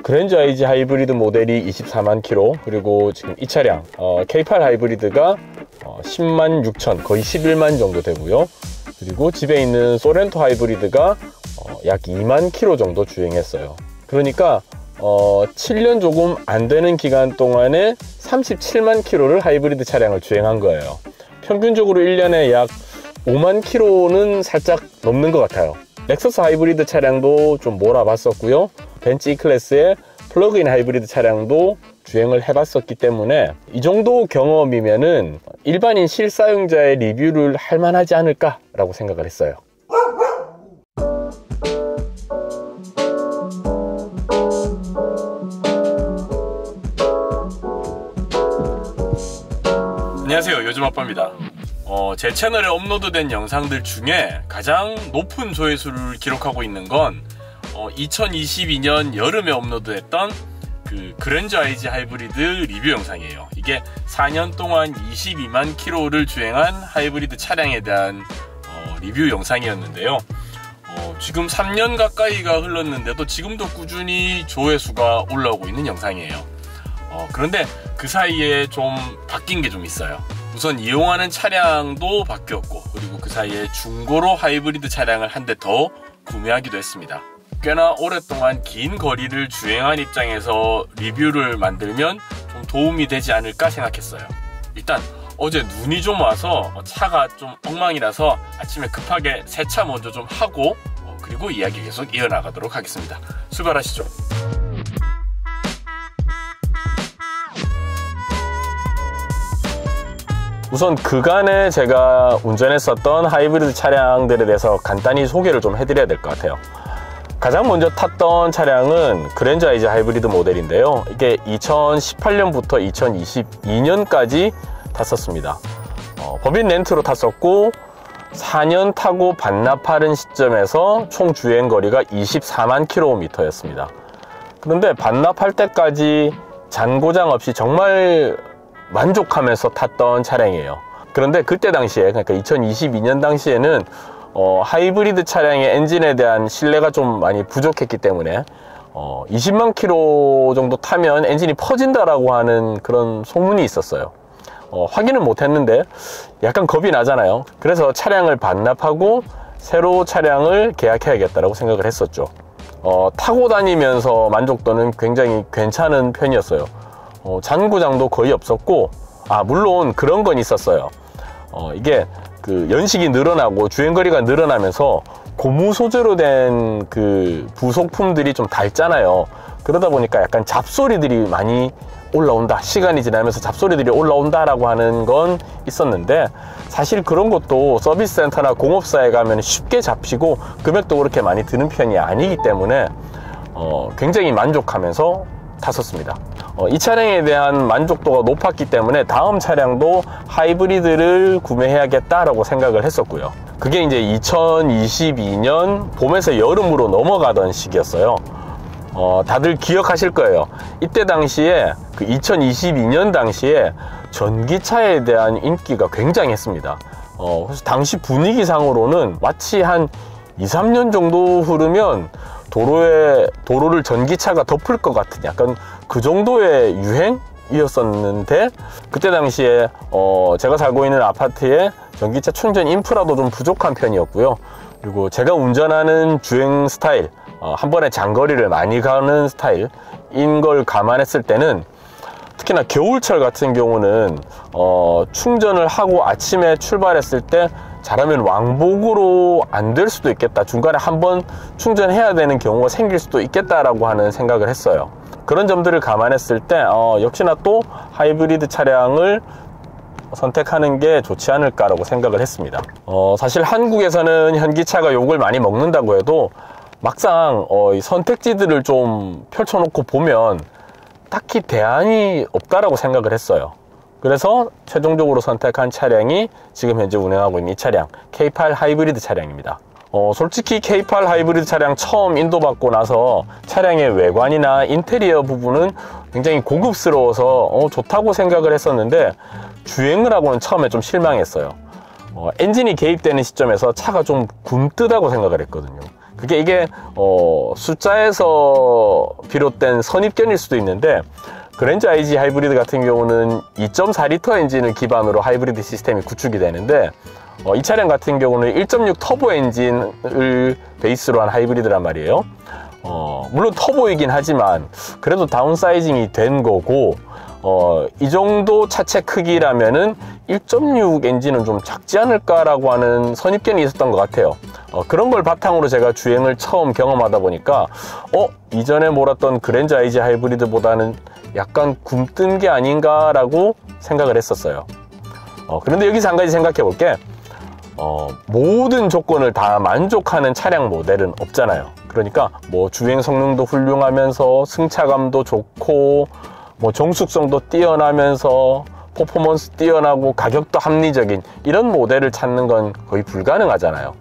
그랜저 IG 하이브리드 모델이 24만 킬로, 그리고 지금 이 차량 K8 하이브리드가 10만 6천, 거의 11만 정도 되고요. 그리고 집에 있는 소렌토 하이브리드가 약 2만 킬로 정도 주행했어요. 그러니까 7년 조금 안 되는 기간 동안에 37만 킬로를 하이브리드 차량을 주행한 거예요. 평균적으로 1년에 약 5만 킬로는 살짝 넘는 것 같아요. 렉서스 하이브리드 차량도 좀 몰아봤었고요. 벤츠 E클래스의 플러그인 하이브리드 차량도 주행을 해봤었기 때문에 이 정도 경험이면은 일반인 실사용자의 리뷰를 할 만하지 않을까 라고 생각을 했어요. 안녕하세요, 요즘아빠입니다. 제 채널에 업로드된 영상들 중에 가장 높은 조회수를 기록하고 있는 건 2022년 여름에 업로드했던 그 그랜저 IG 하이브리드 리뷰 영상이에요. 이게 4년 동안 22만 킬로를 주행한 하이브리드 차량에 대한 리뷰 영상이었는데요. 지금 3년 가까이가 흘렀는데도 지금도 꾸준히 조회수가 올라오고 있는 영상이에요. 그런데 그 사이에 좀 바뀐 게 좀 있어요. 우선 이용하는 차량도 바뀌었고, 그리고 그 사이에 중고로 하이브리드 차량을 한 대 더 구매하기도 했습니다. 꽤나 오랫동안 긴 거리를 주행한 입장에서 리뷰를 만들면 좀 도움이 되지 않을까 생각했어요. 일단 어제 눈이 좀 와서 차가 좀 엉망이라서 아침에 급하게 세차 먼저 좀 하고 그리고 이야기 계속 이어나가도록 하겠습니다. 출발하시죠. 우선 그간에 제가 운전했었던 하이브리드 차량들에 대해서 간단히 소개를 좀 해드려야 될 것 같아요. 가장 먼저 탔던 차량은 그랜저 IG 하이브리드 모델인데요. 이게 2018년부터 2022년까지 탔었습니다. 법인 렌트로 탔었고 4년 타고 반납하는 시점에서 총 주행거리가 24만 킬로미터였습니다. 그런데 반납할 때까지 잔고장 없이 정말 만족하면서 탔던 차량이에요. 그런데 그때 당시에, 그러니까 2022년 당시에는 하이브리드 차량의 엔진에 대한 신뢰가 좀 많이 부족했기 때문에 20만 킬로 정도 타면 엔진이 퍼진다라고 하는 그런 소문이 있었어요. 확인은 못했는데 약간 겁이 나잖아요. 그래서 차량을 반납하고 새로 차량을 계약해야겠다라고 생각을 했었죠. 타고 다니면서 만족도는 굉장히 괜찮은 편이었어요. 잔고장도 거의 없었고, 물론 그런 건 있었어요. 이게 그 연식이 늘어나고 주행거리가 늘어나면서 고무 소재로 된 그 부속품들이 좀 닳잖아요. 그러다 보니까 약간 잡소리들이 많이 올라온다, 시간이 지나면서 잡소리들이 올라온다라고 하는 건 있었는데, 사실 그런 것도 서비스 센터나 공업사에 가면 쉽게 잡히고 금액도 그렇게 많이 드는 편이 아니기 때문에 굉장히 만족하면서 탔었습니다. 이 차량에 대한 만족도가 높았기 때문에 다음 차량도 하이브리드를 구매해야겠다라고 생각을 했었고요. 그게 이제 2022년 봄에서 여름으로 넘어가던 시기였어요. 다들 기억하실 거예요. 이때 당시에 그 2022년 당시에 전기차에 대한 인기가 굉장했습니다. 그래서 당시 분위기상으로는 마치 한 2-3년 정도 흐르면 도로를 전기차가 덮을 것 같은 약간 그 정도의 유행이었었는데, 그때 당시에 제가 살고 있는 아파트에 전기차 충전 인프라도 좀 부족한 편이었고요. 그리고 제가 운전하는 주행 스타일, 한 번에 장거리를 많이 가는 스타일인 걸 감안했을 때는, 특히나 겨울철 같은 경우는 충전을 하고 아침에 출발했을 때 잘하면 왕복으로 안 될 수도 있겠다, 중간에 한번 충전해야 되는 경우가 생길 수도 있겠다라고 하는 생각을 했어요. 그런 점들을 감안했을 때 역시나 또 하이브리드 차량을 선택하는 게 좋지 않을까라고 생각을 했습니다. 사실 한국에서는 현기차가 욕을 많이 먹는다고 해도 막상 선택지들을 좀 펼쳐놓고 보면 딱히 대안이 없다라고 생각을 했어요. 그래서 최종적으로 선택한 차량이 지금 현재 운행하고 있는 이 차량, K8 하이브리드 차량입니다. 솔직히 K8 하이브리드 차량 처음 인도받고 나서 차량의 외관이나 인테리어 부분은 굉장히 고급스러워서 좋다고 생각을 했었는데, 주행을 하고는 처음에 좀 실망했어요. 엔진이 개입되는 시점에서 차가 좀 굼뜨다고 생각을 했거든요. 이게 숫자에서 비롯된 선입견일 수도 있는데, 그랜저 IG 하이브리드 같은 경우는 2.4L 엔진을 기반으로 하이브리드 시스템이 구축이 되는데, 이 차량 같은 경우는 1.6 터보 엔진을 베이스로 한 하이브리드란 말이에요. 물론 터보이긴 하지만 그래도 다운사이징이 된 거고, 이 정도 차체 크기라면은 1.6 엔진은 좀 작지 않을까라고 하는 선입견이 있었던 것 같아요. 그런 걸 바탕으로 제가 주행을 처음 경험하다 보니까 이전에 몰았던 그랜저 IG 하이브리드보다는 약간 굼뜬 게 아닌가라고 생각을 했었어요. 그런데 여기서 한 가지 생각해 볼게. 모든 조건을 다 만족하는 차량 모델은 없잖아요. 그러니까 뭐 주행 성능도 훌륭하면서 승차감도 좋고 뭐 정숙성도 뛰어나면서 퍼포먼스 뛰어나고 가격도 합리적인 이런 모델을 찾는 건 거의 불가능하잖아요.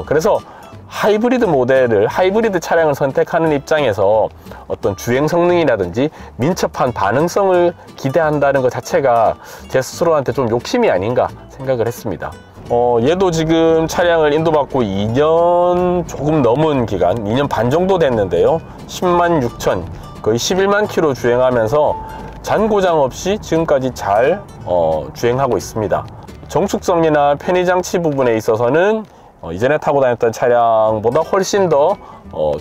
그래서 하이브리드 차량을 선택하는 입장에서 어떤 주행 성능이라든지 민첩한 반응성을 기대한다는 것 자체가 제 스스로한테 좀 욕심이 아닌가 생각을 했습니다. 얘도 지금 차량을 인도받고 2년 조금 넘은 기간, 2년 반 정도 됐는데요. 10만 6천, 거의 11만 킬로 주행하면서 잔고장 없이 지금까지 잘 주행하고 있습니다. 정숙성이나 편의장치 부분에 있어서는 이전에 타고 다녔던 차량보다 훨씬 더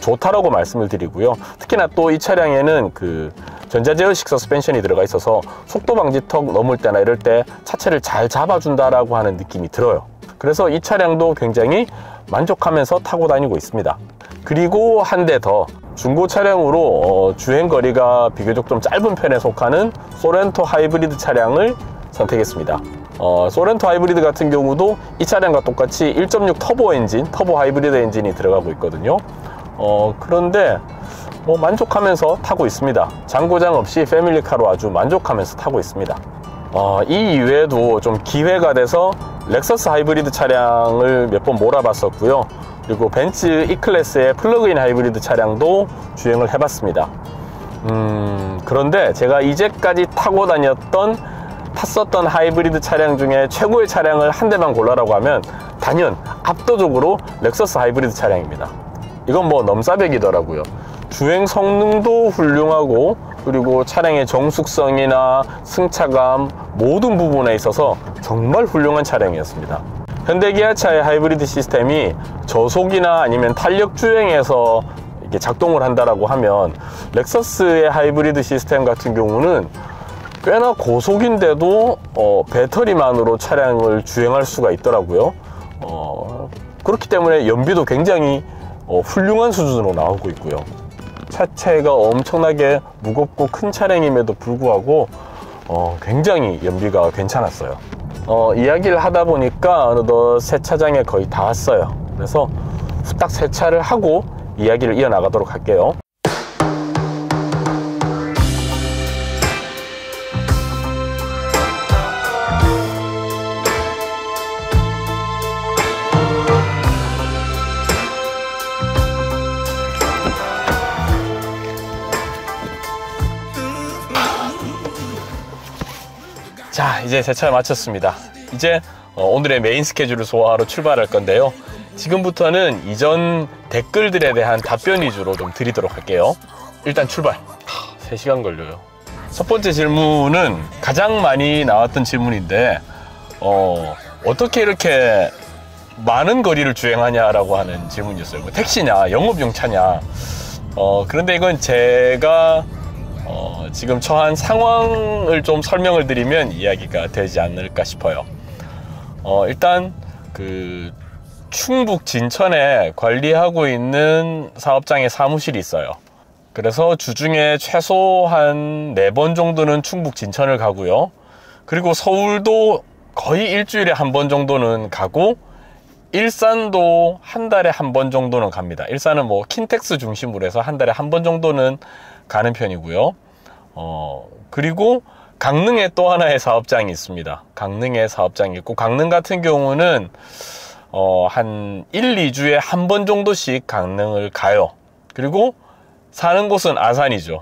좋다라고 말씀을 드리고요. 특히나 또 이 차량에는 그 전자제어식 서스펜션이 들어가 있어서 속도 방지턱 넘을 때나 이럴 때 차체를 잘 잡아준다라고 하는 느낌이 들어요. 그래서 이 차량도 굉장히 만족하면서 타고 다니고 있습니다. 그리고 한 대 더, 중고 차량으로 주행거리가 비교적 좀 짧은 편에 속하는 소렌토 하이브리드 차량을 선택했습니다. 소렌토 하이브리드 같은 경우도 이 차량과 똑같이 1.6 터보 엔진, 터보 하이브리드 엔진이 들어가고 있거든요. 그런데 뭐 만족하면서 타고 있습니다. 잔고장 없이 패밀리카로 아주 만족하면서 타고 있습니다. 이 이외에도 좀 기회가 돼서 렉서스 하이브리드 차량을 몇 번 몰아봤었고요. 그리고 벤츠 E클래스의 플러그인 하이브리드 차량도 주행을 해봤습니다. 그런데 제가 이제까지 탔었던 하이브리드 차량 중에 최고의 차량을 한 대만 골라라고 하면 단연 압도적으로 렉서스 하이브리드 차량입니다. 이건 뭐 넘사벽이더라고요. 주행 성능도 훌륭하고, 그리고 차량의 정숙성이나 승차감 모든 부분에 있어서 정말 훌륭한 차량이었습니다. 현대기아차의 하이브리드 시스템이 저속이나 아니면 탄력 주행에서 이렇게 작동을 한다라고 하면 렉서스의 하이브리드 시스템 같은 경우는 꽤나 고속인데도 배터리만으로 차량을 주행할 수가 있더라고요. 그렇기 때문에 연비도 굉장히 훌륭한 수준으로 나오고 있고요. 차체가 엄청나게 무겁고 큰 차량임에도 불구하고 굉장히 연비가 괜찮았어요. 이야기를 하다 보니까 어느덧 세차장에 거의 다 왔어요. 그래서 후딱 세차를 하고 이야기를 이어나가도록 할게요. 자, 이제 세차를 마쳤습니다. 이제 오늘의 메인 스케줄을 소화하러 출발할 건데요. 지금부터는 이전 댓글들에 대한 답변 위주로 좀 드리도록 할게요. 일단 출발. 3시간 걸려요. 첫 번째 질문은 가장 많이 나왔던 질문인데 어떻게 이렇게 많은 거리를 주행하냐라고 하는 질문이었어요. 뭐 택시냐, 영업용 차냐. 그런데 이건 제가 지금 처한 상황을 좀 설명을 드리면 이야기가 되지 않을까 싶어요. 일단 그 충북 진천에 관리하고 있는 사업장에 사무실이 있어요. 그래서 주중에 최소 한 4번 정도는 충북 진천을 가고요. 그리고 서울도 거의 일주일에 한 번 정도는 가고, 일산도 한 달에 한 번 정도는 갑니다. 일산은 뭐 킨텍스 중심으로 해서 한 달에 한 번 정도는 가는 편이고요. 그리고 강릉에 또 하나의 사업장이 있습니다. 강릉에 사업장이 있고, 강릉 같은 경우는 한 1, 2주에 한 번 정도씩 강릉을 가요. 그리고 사는 곳은 아산이죠.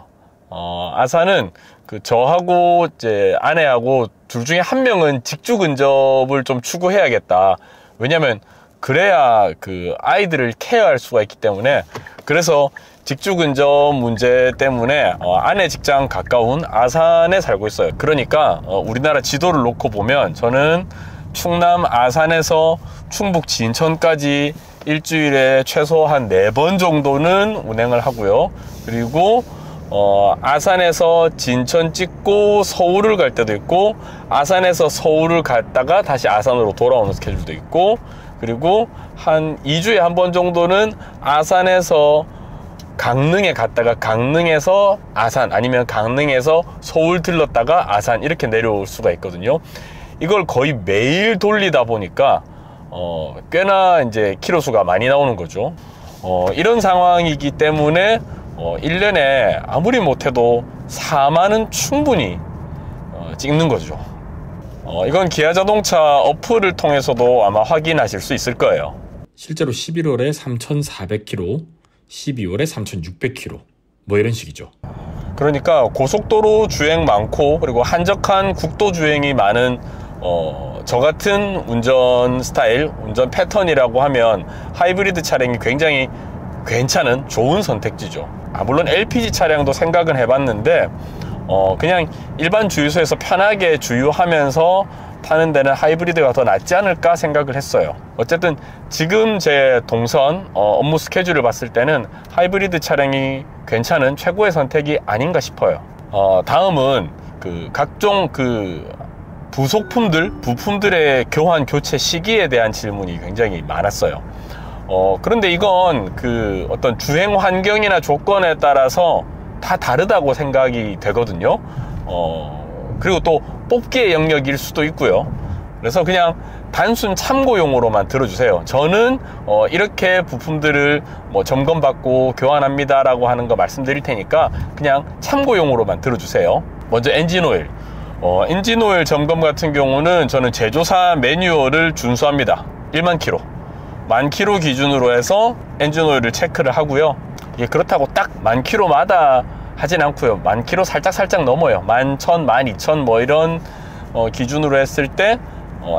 아산은 그 저하고 이제 아내하고 둘 중에 한 명은 직주 근접을 좀 추구해야겠다. 왜냐면 그래야 그 아이들을 케어할 수가 있기 때문에, 그래서 직주근접 문제 때문에 아내 직장 가까운 아산에 살고 있어요. 그러니까 우리나라 지도를 놓고 보면 저는 충남 아산에서 충북 진천까지 일주일에 최소 한 4번 정도는 운행을 하고요. 그리고 아산에서 진천 찍고 서울을 갈 때도 있고, 아산에서 서울을 갔다가 다시 아산으로 돌아오는 스케줄도 있고, 그리고 한 2주에 한 번 정도는 아산에서 강릉에 갔다가 강릉에서 아산, 아니면 강릉에서 서울 들렀다가 아산, 이렇게 내려올 수가 있거든요. 이걸 거의 매일 돌리다 보니까 꽤나 이제 키로수가 많이 나오는 거죠. 이런 상황이기 때문에 1년에 아무리 못해도 4만은 충분히 찍는 거죠. 이건 기아자동차 어플을 통해서도 아마 확인하실 수 있을 거예요. 실제로 11월에 3,400km, 12월에 3,600km, 뭐 이런 식이죠. 그러니까 고속도로 주행 많고, 그리고 한적한 국도 주행이 많은 저 같은 운전 스타일, 운전 패턴이라고 하면 하이브리드 차량이 굉장히 괜찮은 좋은 선택지죠. 물론 LPG 차량도 생각은 해봤는데 그냥 일반 주유소에서 편하게 주유하면서 타는 데는 하이브리드가 더 낫지 않을까 생각을 했어요. 어쨌든 지금 제 동선 업무 스케줄을 봤을 때는 하이브리드 차량이 괜찮은 최고의 선택이 아닌가 싶어요. 다음은 각종 부품들의 교환 교체 시기에 대한 질문이 굉장히 많았어요. 그런데 이건 어떤 주행 환경이나 조건에 따라서 다 다르다고 생각이 되거든요. 그리고 또 뽑기의 영역일 수도 있고요. 그래서 그냥 단순 참고용으로만 들어주세요. 저는 이렇게 부품들을 점검받고 교환합니다 라고 하는 거 말씀드릴 테니까 그냥 참고용으로만 들어주세요. 먼저 엔진오일. 엔진오일 점검 같은 경우는 저는 제조사 매뉴얼을 준수합니다. 1만 킬로, 10,000km 기준으로 해서 엔진오일을 체크를 하고요. 그렇다고 딱 10,000km마다 하진 않고요. 10,000km 살짝 넘어요. 11,000, 12,000 뭐 이런 기준으로 했을 때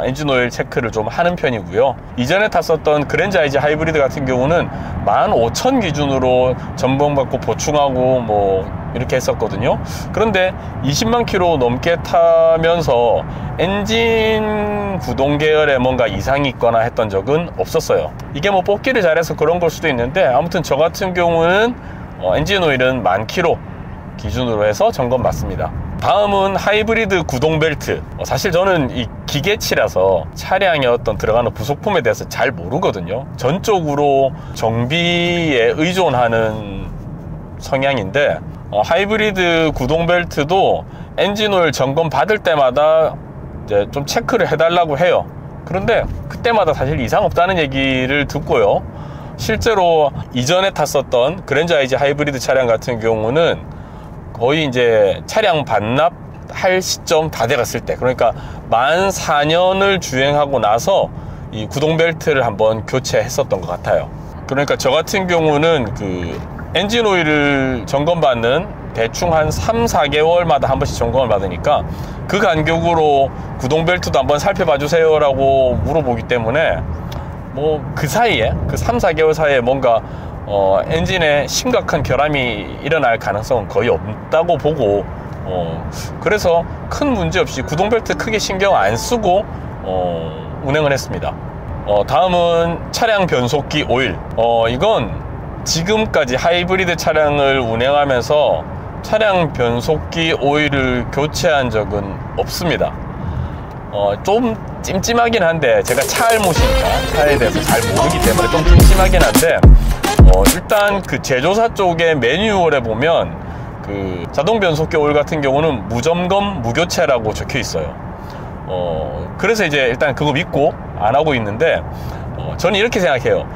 엔진오일 체크를 좀 하는 편이고요. 이전에 탔었던 그랜저 IG 하이브리드 같은 경우는 15,000 기준으로 점검받고 보충하고 뭐 이렇게 했었거든요. 그런데 20만 킬로 넘게 타면서 엔진 구동 계열에 뭔가 이상이 있거나 했던 적은 없었어요. 이게 뭐 뽑기를 잘해서 그런 걸 수도 있는데, 아무튼 저 같은 경우는 엔진 오일은 10,000km 기준으로 해서 점검 받습니다. 다음은 하이브리드 구동 벨트. 사실 저는 이 기계치라서 차량의 어떤 들어가는 부속품에 대해서 잘 모르거든요. 전적으로 정비에 의존하는 성향인데, 하이브리드 구동 벨트도 엔진오일 점검 받을 때마다 이제 좀 체크를 해달라고 해요. 그런데 그때마다 사실 이상 없다는 얘기를 듣고요. 실제로 이전에 탔었던 그랜저 IG 하이브리드 차량 같은 경우는 거의 이제 차량 반납할 시점 다 돼갔을 때, 그러니까 만 4년을 주행하고 나서 이 구동 벨트를 한번 교체했었던 것 같아요. 그러니까 저 같은 경우는 엔진 오일을 점검받는 대충 한 3-4개월마다 한 번씩 점검을 받으니까 그 간격으로 구동 벨트도 한번 살펴봐 주세요 라고 물어보기 때문에 뭐 그 사이에 3-4개월 사이에 뭔가 엔진에 심각한 결함이 일어날 가능성은 거의 없다고 보고, 그래서 큰 문제 없이 구동 벨트 크게 신경 안 쓰고 운행을 했습니다. 다음은 차량 변속기 오일. 이건 지금까지 하이브리드 차량을 운행하면서 차량 변속기 오일을 교체한 적은 없습니다. 좀 찜찜하긴 한데, 제가 차 알못이니까 차에 대해서 잘 모르기 때문에 좀 찜찜하긴 한데, 일단 제조사 쪽의 매뉴얼에 보면 자동 변속기 오일 같은 경우는 무점검 무교체라고 적혀 있어요. 그래서 이제 일단 그거 믿고 안 하고 있는데, 저는 이렇게 생각해요.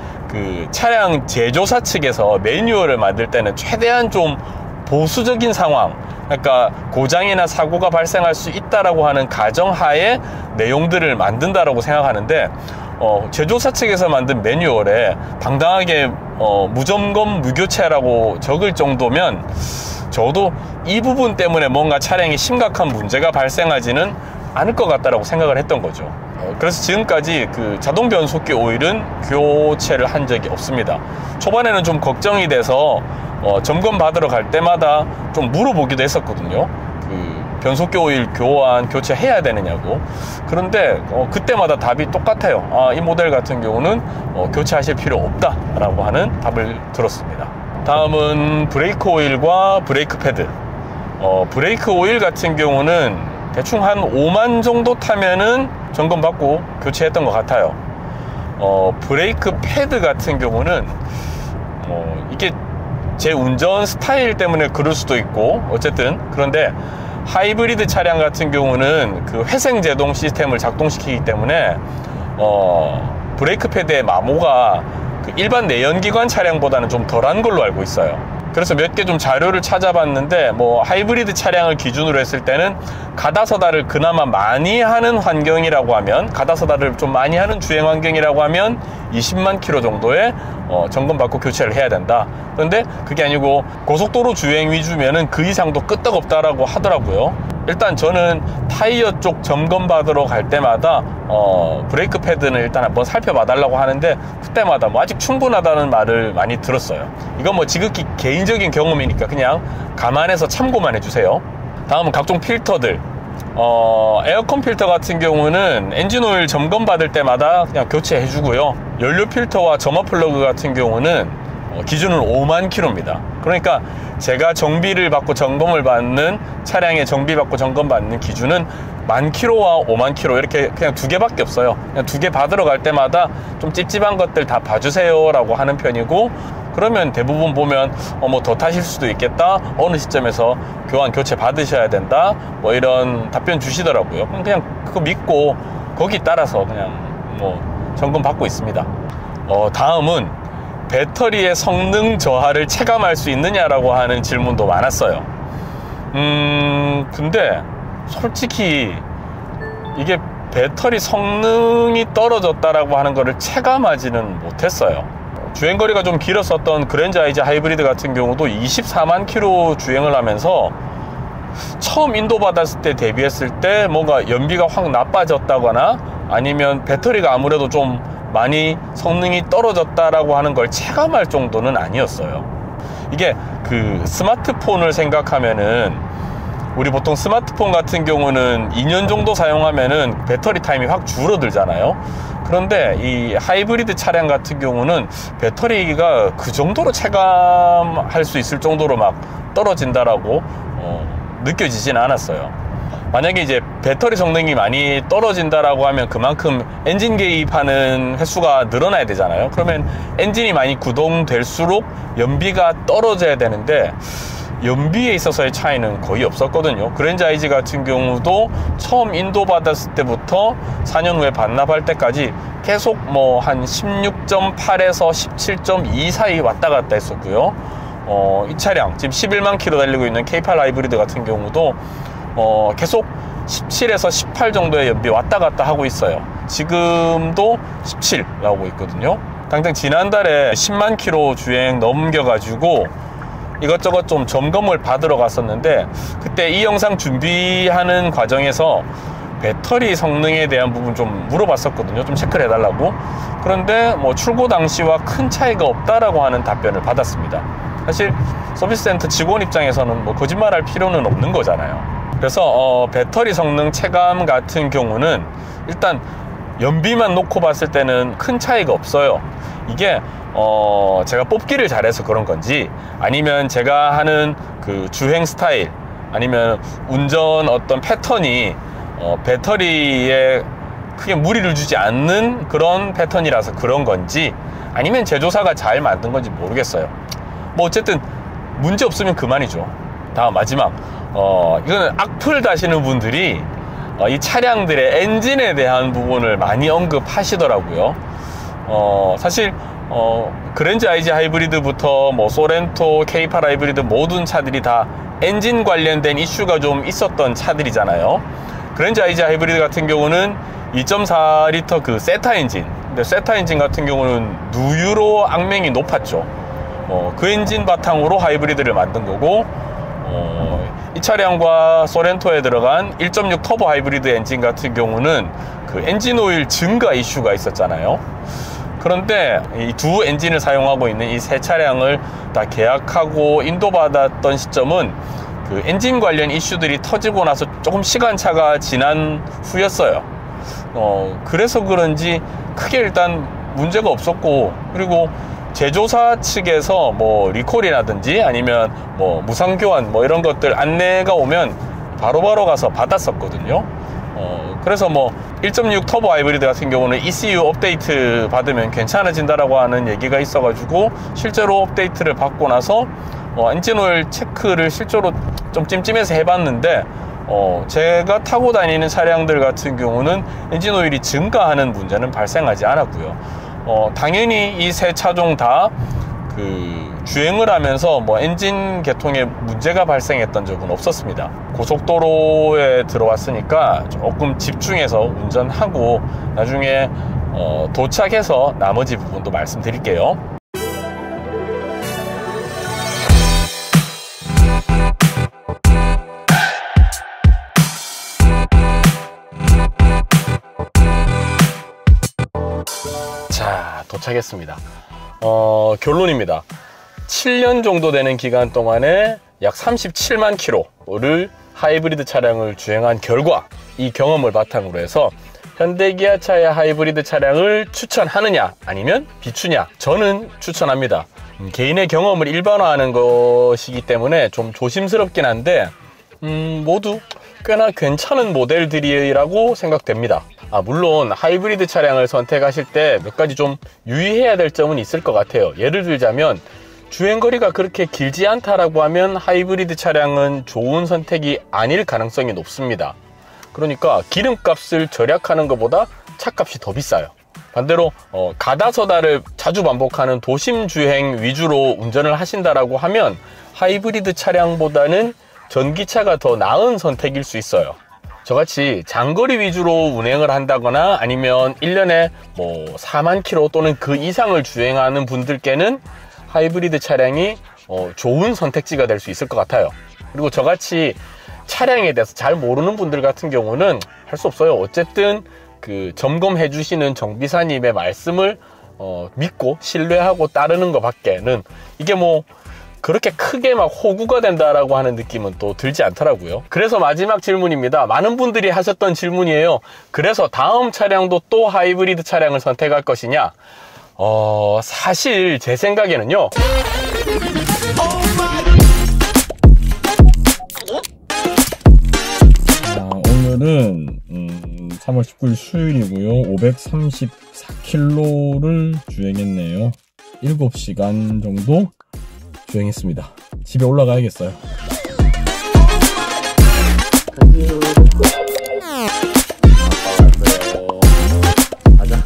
차량 제조사 측에서 매뉴얼을 만들 때는 최대한 좀 보수적인 상황, 그러니까 고장이나 사고가 발생할 수 있다라고 하는 가정하에 내용들을 만든다라고 생각하는데, 제조사 측에서 만든 매뉴얼에 당당하게 무점검 무교체라고 적을 정도면 저도 이 부분 때문에 뭔가 차량에 심각한 문제가 발생하지는 않을 것 같다라고 생각을 했던 거죠. 그래서 지금까지 그 자동 변속기 오일은 교체를 한 적이 없습니다. 초반에는 좀 걱정이 돼서 점검 받으러 갈 때마다 좀 물어보기도 했었거든요. 그 변속기 오일 교체해야 되느냐고. 그런데 그때마다 답이 똑같아요. 이 모델 같은 경우는 교체하실 필요 없다 라고 하는 답을 들었습니다. 다음은 브레이크 오일과 브레이크 패드. 브레이크 오일 같은 경우는 대충 한 5만 정도 타면은 점검받고 교체했던 것 같아요. 브레이크 패드 같은 경우는 이게 제 운전 스타일 때문에 그럴 수도 있고 어쨌든 그런데 하이브리드 차량 같은 경우는 그 회생 제동 시스템을 작동시키기 때문에 브레이크 패드의 마모가 그 일반 내연기관 차량보다는 좀 덜한 걸로 알고 있어요. 그래서 몇 개 좀 자료를 찾아봤는데 뭐 하이브리드 차량을 기준으로 했을 때는 가다서다를 그나마 많이 하는 환경이라고 하면, 가다서다를 좀 많이 하는 주행 환경이라고 하면 20만 킬로 정도의 점검받고 교체를 해야 된다. 그런데 그게 아니고 고속도로 주행 위주면은 그 이상도 끄떡없다라고 하더라고요. 일단 저는 타이어 쪽 점검 받으러 갈 때마다 브레이크 패드는 일단 한번 살펴봐 달라고 하는데 그때마다 뭐 아직 충분하다는 말을 많이 들었어요. 이건 뭐 지극히 개인적인 경험이니까 그냥 감안해서 참고만 해주세요. 다음은 각종 필터들. 에어컨 필터 같은 경우는 엔진오일 점검 받을 때마다 그냥 교체해 주고요. 연료 필터와 점화 플러그 같은 경우는 기준은 5만 킬로입니다. 그러니까 제가 정비를 받고 점검을 받는 차량의 정비 받고 점검 받는 기준은 10,000킬로와 5만 킬로 이렇게 그냥 두 개밖에 없어요. 그냥 두 개 받으러 갈 때마다 좀 찝찝한 것들 다 봐주세요 라고 하는 편이고, 그러면 대부분 보면 뭐 더 타실 수도 있겠다, 어느 시점에서 교체 받으셔야 된다, 뭐 이런 답변 주시더라고요. 그냥 그거 믿고 거기 따라서 그냥 뭐 점검 받고 있습니다. 다음은 배터리의 성능 저하를 체감할 수 있느냐라고 하는 질문도 많았어요. 근데 솔직히 이게 배터리 성능이 떨어졌다라고 하는 거를 체감하지는 못했어요. 주행거리가 좀 길었었던 그랜저 IZ 하이브리드 같은 경우도 24만 킬로 주행을 하면서 처음 인도받았을 때 대비했을 때 뭔가 연비가 확 나빠졌다거나 아니면 배터리가 아무래도 좀 많이 성능이 떨어졌다라고 하는 걸 체감할 정도는 아니었어요. 이게 그 스마트폰을 생각하면은 우리 보통 스마트폰 같은 경우는 2년 정도 사용하면은 배터리 타임이 확 줄어들잖아요. 그런데 이 하이브리드 차량 같은 경우는 배터리가 그 정도로 체감할 수 있을 정도로 막 떨어진다라고 느껴지진 않았어요. 만약에 이제 배터리 성능이 많이 떨어진다라고 하면 그만큼 엔진 개입하는 횟수가 늘어나야 되잖아요. 그러면 엔진이 많이 구동될수록 연비가 떨어져야 되는데 연비에 있어서의 차이는 거의 없었거든요. 그랜저 IZ 같은 경우도 처음 인도받았을 때부터 4년 후에 반납할 때까지 계속 뭐 한 16.8에서 17.2 사이 왔다 갔다 했었고요. 이 차량 지금 11만 킬로 달리고 있는 K8 하이브리드 같은 경우도 계속 17에서 18 정도의 연비 왔다 갔다 하고 있어요. 지금도 17 나오고 있거든요. 당장 지난달에 10만 킬로 주행 넘겨가지고 이것저것 좀 점검을 받으러 갔었는데 그때 이 영상 준비하는 과정에서 배터리 성능에 대한 부분 좀 물어봤었거든요. 좀 체크를 해달라고. 그런데 뭐 출고 당시와 큰 차이가 없다라고 하는 답변을 받았습니다. 사실 서비스 센터 직원 입장에서는 뭐 거짓말할 필요는 없는 거잖아요. 그래서 배터리 성능 체감 같은 경우는 일단 연비만 놓고 봤을 때는 큰 차이가 없어요. 이게 제가 뽑기를 잘해서 그런 건지 아니면 제가 하는 그 주행 스타일 아니면 운전 어떤 패턴이 배터리에 크게 무리를 주지 않는 그런 패턴이라서 그런 건지 아니면 제조사가 잘 만든 건지 모르겠어요. 뭐 어쨌든 문제 없으면 그만이죠. 다음 마지막 이거는 악플 다시는 분들이 이 차량들의 엔진에 대한 부분을 많이 언급하시더라고요. 사실 그랜저 IZ 하이브리드부터 뭐 소렌토, K8 하이브리드 모든 차들이 다 엔진 관련된 이슈가 좀 있었던 차들이잖아요. 그랜저 IZ 하이브리드 같은 경우는 2.4L 그 세타 엔진, 근데 세타 엔진 같은 경우는 누유로 악명이 높았죠. 그 엔진 바탕으로 하이브리드를 만든 거고 이 차량과 소렌토에 들어간 1.6 터보 하이브리드 엔진 같은 경우는 그 엔진 오일 증가 이슈가 있었잖아요. 그런데 이 두 엔진을 사용하고 있는 이 세 차량을 다 계약하고 인도받았던 시점은 그 엔진 관련 이슈들이 터지고 나서 조금 시간차가 지난 후였어요. 그래서 그런지 크게 일단 문제가 없었고, 그리고 제조사 측에서 뭐 리콜이라든지 아니면 뭐 무상 교환 뭐 이런 것들 안내가 오면 바로바로 가서 받았었거든요. 그래서 뭐 1.6 터보 하이브리드 같은 경우는 ECU 업데이트 받으면 괜찮아진다라고 하는 얘기가 있어가지고 실제로 업데이트를 받고 나서 엔진오일 체크를 실제로 좀 찜찜해서 해봤는데 제가 타고 다니는 차량들 같은 경우는 엔진오일이 증가하는 문제는 발생하지 않았고요. 당연히 이 세 차종 다 주행을 하면서 뭐 엔진 개통에 문제가 발생했던 적은 없었습니다. 고속도로에 들어왔으니까 조금 집중해서 운전하고 나중에 도착해서 나머지 부분도 말씀드릴게요. 자, 도착했습니다. 결론입니다. 7년 정도 되는 기간 동안에 약 37만 킬로를 하이브리드 차량을 주행한 결과, 이 경험을 바탕으로 해서 현대기아차의 하이브리드 차량을 추천하느냐 아니면 비추냐, 저는 추천합니다. 개인의 경험을 일반화하는 것이기 때문에 좀 조심스럽긴 한데 모두 꽤나 괜찮은 모델들이라고 생각됩니다. 물론 하이브리드 차량을 선택하실 때 몇 가지 좀 유의해야 될 점은 있을 것 같아요. 예를 들자면 주행거리가 그렇게 길지 않다라고 하면 하이브리드 차량은 좋은 선택이 아닐 가능성이 높습니다. 그러니까 기름값을 절약하는 것보다 차값이 더 비싸요. 반대로 가다서다를 자주 반복하는 도심 주행 위주로 운전을 하신다라고 하면 하이브리드 차량보다는 전기차가 더 나은 선택일 수 있어요. 저같이 장거리 위주로 운행을 한다거나 아니면 1년에 뭐 4만 킬로 또는 그 이상을 주행하는 분들께는 하이브리드 차량이 좋은 선택지가 될 수 있을 것 같아요. 그리고 저같이 차량에 대해서 잘 모르는 분들 같은 경우는 할 수 없어요. 어쨌든 그 점검해 주시는 정비사님의 말씀을 믿고 신뢰하고 따르는 것 밖에는 이게 뭐 그렇게 크게 막 호구가 된다라고 하는 느낌은 또 들지 않더라고요. 그래서 마지막 질문입니다. 많은 분들이 하셨던 질문이에요. 그래서 다음 차량도 또 하이브리드 차량을 선택할 것이냐? 사실 제 생각에는요, 오늘은 3월 19일 수요일이고요. 534km를 주행했네요. 7시간 정도 주행했습니다. 집에 올라가야겠어요. 가자.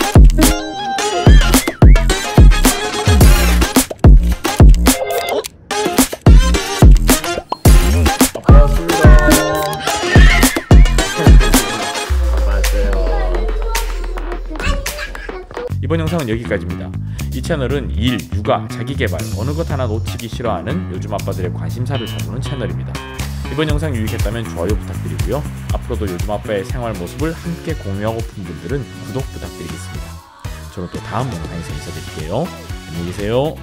이번 영상은 여기까지입니다. 이 채널은 일, 육아, 자기개발 어느 것 하나 놓치기 싫어하는 요즘 아빠들의 관심사를 다루는 채널입니다. 이번 영상 유익했다면 좋아요 부탁드리고요. 앞으로도 요즘 아빠의 생활 모습을 함께 공유하고픈 분들은 구독 부탁드리겠습니다. 저는 또 다음 영상에서 인사드릴게요. 안녕히 계세요.